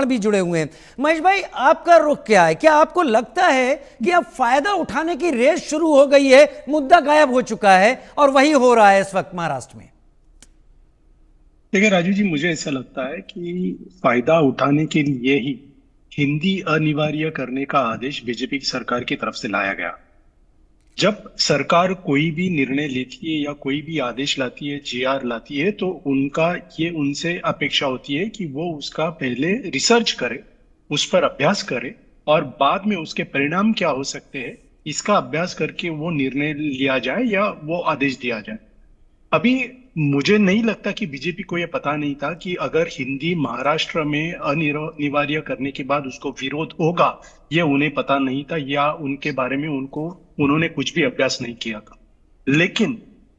भी जुड़े हुए हैं। महेश भाई, आपका रुख क्या है? क्या आपको लगता है कि अब फायदा उठाने की रेस शुरू हो गई है, मुद्दा गायब हो चुका है और वही हो रहा है इस वक्त महाराष्ट्र में? देखिए राजू जी, मुझे ऐसा लगता है कि फायदा उठाने के लिए ही हिंदी अनिवार्य करने का आदेश बीजेपी की सरकार की तरफ से लाया गया। जब सरकार कोई भी निर्णय लेती है या कोई भी आदेश लाती है, जीआर लाती है, तो उनका ये उनसे अपेक्षा होती है कि वो उसका पहले रिसर्च करे, उस पर अभ्यास करे और बाद में उसके परिणाम क्या हो सकते हैं इसका अभ्यास करके वो निर्णय लिया जाए या वो आदेश दिया जाए। अभी मुझे नहीं लगता कि बीजेपी को यह पता नहीं था कि अगर हिंदी महाराष्ट्र में अनिवार्य करने के बाद उसको विरोध होगा। ये उन्हें पता नहीं था या उनके बारे में उन्होंने कुछ भी अभ्यास नहीं किया था। लेकिन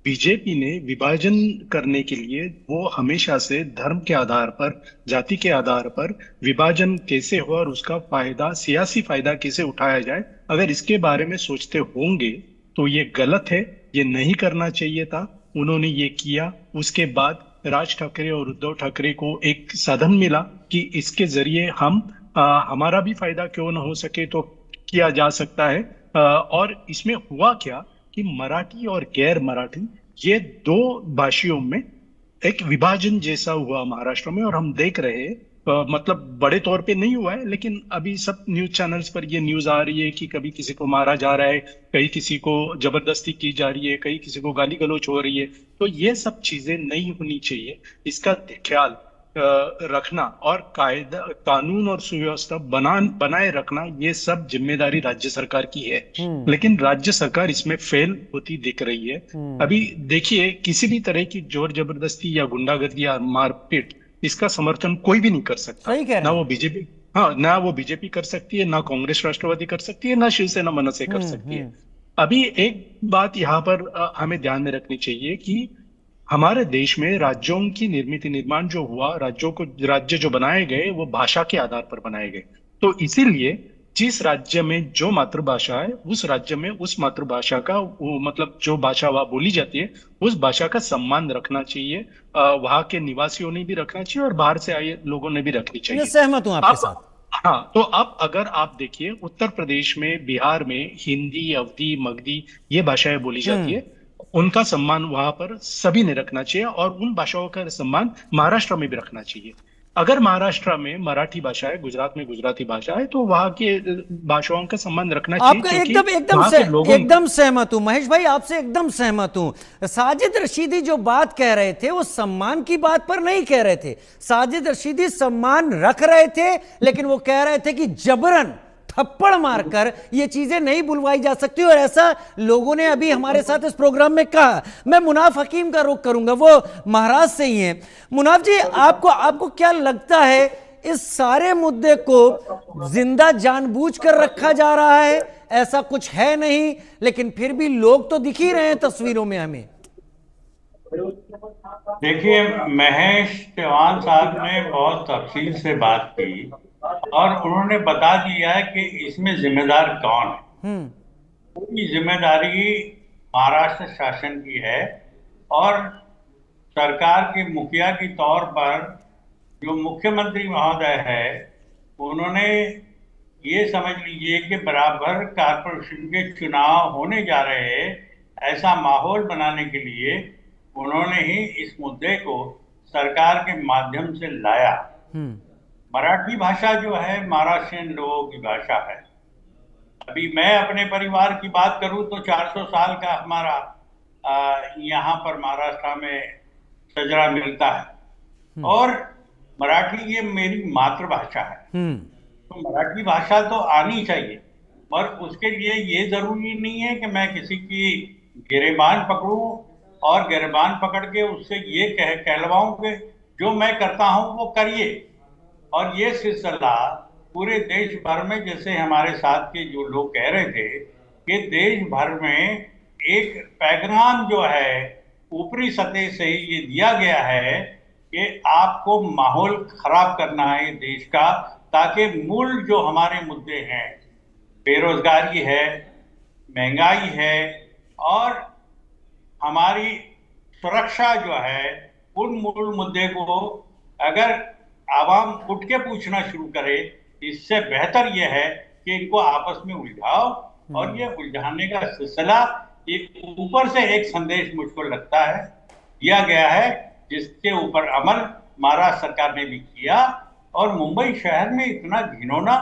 बीजेपी ने विभाजन करने के लिए वो हमेशा से धर्म के आधार पर, जाति के आधार पर विभाजन कैसे हो और उसका फायदा, सियासी फायदा कैसे उठाया जाए, अगर इसके बारे में सोचते होंगे तो ये गलत है। ये नहीं करना चाहिए था। उन्होंने ये किया। उसके बाद राज ठाकरे और उद्धव ठाकरे को एक साधन मिला कि इसके जरिए हमारा भी फायदा क्यों ना हो सके तो किया जा सकता है। और इसमें हुआ क्या कि मराठी और गैर मराठी, ये दो भाषियों में एक विभाजन जैसा हुआ महाराष्ट्र में। और हम देख रहे हैं, मतलब बड़े तौर पे नहीं हुआ है लेकिन अभी सब न्यूज चैनल्स पर ये न्यूज आ रही है कि कभी किसी को मारा जा रहा है, कहीं किसी को जबरदस्ती की जा रही है, कहीं किसी को गाली गलौज हो रही है। तो ये सब चीजें नहीं होनी चाहिए। इसका ख्याल रखना और कायदा, कानून और सुव्यवस्था बनाए रखना, ये सब जिम्मेदारी राज्य सरकार की है। हम्म। लेकिन राज्य सरकार इसमें फेल होती दिख रही है। हम्म। अभी देखिए, किसी भी तरह की जोर जबरदस्ती या गुंडागर्दी या मारपीट, इसका समर्थन कोई भी नहीं कर सकता। सही कह रहे ना हैं वो आप। बीजेपी, हाँ, ना वो बीजेपी कर सकती है, ना कांग्रेस राष्ट्रवादी कर सकती है, ना शिवसेना मनसे कर सकती है। हम्म। अभी एक बात यहाँ पर हमें ध्यान में रखनी चाहिए कि हमारे देश में राज्यों की निर्मित निर्माण जो हुआ, राज्य जो बनाए गए वो भाषा के आधार पर बनाए गए। तो इसीलिए जिस राज्य में जो मातृभाषा है, उस राज्य में उस मातृभाषा का मतलब जो भाषा वहाँ बोली जाती है, उस भाषा का सम्मान रखना चाहिए। वहाँ के निवासियों ने भी रखना चाहिए और बाहर से आए लोगों ने भी रखनी मैं चाहिए। सहमत हूं आपके अब साथ। हाँ, तो अब अगर आप देखिए, उत्तर प्रदेश में, बिहार में हिंदी, अवधी, मगधी, ये भाषाएं बोली जाती हम्म। है। उनका सम्मान वहां पर सभी ने रखना चाहिए और उन भाषाओं का सम्मान महाराष्ट्र में भी रखना चाहिए। अगर महाराष्ट्र में मराठी भाषा है, गुजरात में गुजराती भाषा है, तो वहां के भाषाओं का सम्मान रखना चाहिए, आपका क्योंकि एकदम एकदम वहां से के लोगों। एकदम सहमत हूं महेश भाई, आपसे एकदम सहमत हूं। साजिद रशीदी जो बात कह रहे थे वो सम्मान की बात पर नहीं कह रहे थे। साजिद रशीदी सम्मान रख रहे थे, लेकिन वो कह रहे थे कि जबरन थप्पड़ मारकर ये चीजें नहीं बुलवाई जा सकती। और ऐसा लोगों ने अभी हमारे साथ इस प्रोग्राम में कहा। मैं मुनाफ हकीम का रुख करूंगा, वो महाराष्ट्र से ही हैं। मुनाफ जी, आपको आपको क्या लगता है, इस सारे मुद्दे को जिंदा जानबूझकर रखा जा रहा है? ऐसा कुछ है नहीं, लेकिन फिर भी लोग तो दिख ही रहे हैं तस्वीरों में हमें। देखिए, महेश चौहान साहब ने बहुत तफसील से बात की और उन्होंने बता दिया है कि इसमें जिम्मेदार कौन है। हम्म। पूरी जिम्मेदारी महाराष्ट्र शासन की है और सरकार के मुखिया के तौर पर जो मुख्यमंत्री महोदय है, उन्होंने ये समझ लीजिए कि बराबर कारपोरेशन के चुनाव होने जा रहे हैं, ऐसा माहौल बनाने के लिए उन्होंने ही इस मुद्दे को सरकार के माध्यम से लाया। हम्म। मराठी भाषा जो है महाराष्ट्रियन लोगों की भाषा है। अभी मैं अपने परिवार की बात करूं तो 400 साल का हमारा यहाँ पर महाराष्ट्र में सजरा मिलता है हम्म। और मराठी ये मेरी मातृभाषा है। हम्म। तो मराठी भाषा तो आनी चाहिए, पर उसके लिए ये जरूरी नहीं है कि मैं किसी की गिरेबान पकड़ूं और गिरेबान पकड़ के उससे ये कहलवाऊं कि जो मैं करता हूं वो करिए। और ये सिलसिला पूरे देश भर में, जैसे हमारे साथ के जो लोग कह रहे थे कि देश भर में एक पैगाम जो है ऊपरी सतह से ये दिया गया है कि आपको माहौल खराब करना है देश का, ताकि मूल जो हमारे मुद्दे हैं, बेरोजगारी है, महंगाई है और हमारी सुरक्षा जो है, उन मूल मुद्दे को अगर आवाम उठ के पूछना शुरू करे, इससे बेहतर यह है कि इनको आपस में उलझाओ। और ये उलझाने का सिलसिला, ये ऊपर से एक संदेश मुझको लगता है दिया गया है, जिसके ऊपर अमल महाराष्ट्र सरकार ने भी किया। और मुंबई शहर में इतना घिनौना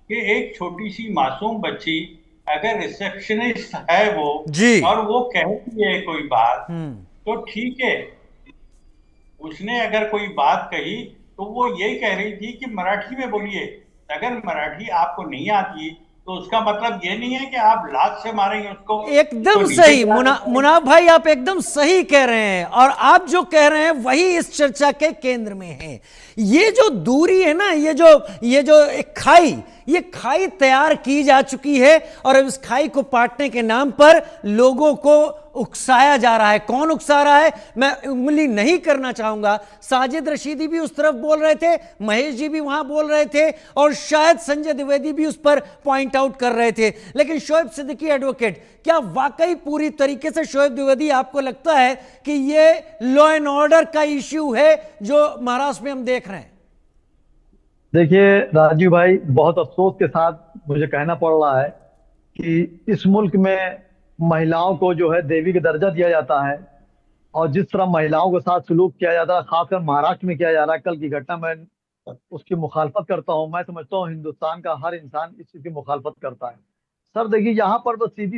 कि एक छोटी सी मासूम बच्ची, अगर रिसेप्शनिस्ट है वो, जी। और वो कहती है कोई बात, हम्म। तो ठीक है, उसने अगर कोई बात कही तो वो यही कह रही थी कि मराठी में बोलिए। अगर मराठी आपको नहीं आती तो उसका मतलब ये नहीं है कि आप लात से मारेंगे उसको, एकदम नीचे सही गिराने मारेंगे। मुनाफ भाई, आप एकदम सही कह रहे हैं, और आप जो कह रहे हैं वही इस चर्चा के केंद्र में है। ये जो दूरी है ना, ये जो एक खाई, ये खाई तैयार की जा चुकी है, और अब इस खाई को पाटने के नाम पर लोगों को उकसाया जा रहा है। कौन उकसा रहा है मैं उंगली नहीं करना चाहूंगा। साजिद रशीदी भी उस तरफ बोल रहे थे, महेश जी भी वहां बोल रहे थे, और शायद संजय द्विवेदी भी उस पर पॉइंट आउट कर रहे थे। लेकिन शोएब सिद्दीकी एडवोकेट, क्या वाकई पूरी तरीके से शोएब द्विवेदी आपको लगता है कि ये लॉ एंड ऑर्डर का इश्यू है जो महाराष्ट्र में हम देख रहे हैं? देखिए राजीव भाई, बहुत अफसोस के साथ मुझे कहना पड़ रहा है कि इस मुल्क में महिलाओं को जो है देवी का दर्जा दिया जाता है, और जिस तरह महिलाओं के साथ सलूक किया जाता है, खासकर महाराष्ट्र में किया जा रहा है, कल की घटना में उसकी मुखालफत करता हूं। मैं समझता हूं हिंदुस्तान का हर इंसान इस चीज की मुखालफत करता है। सर देखिए, यहाँ पर बस सीधी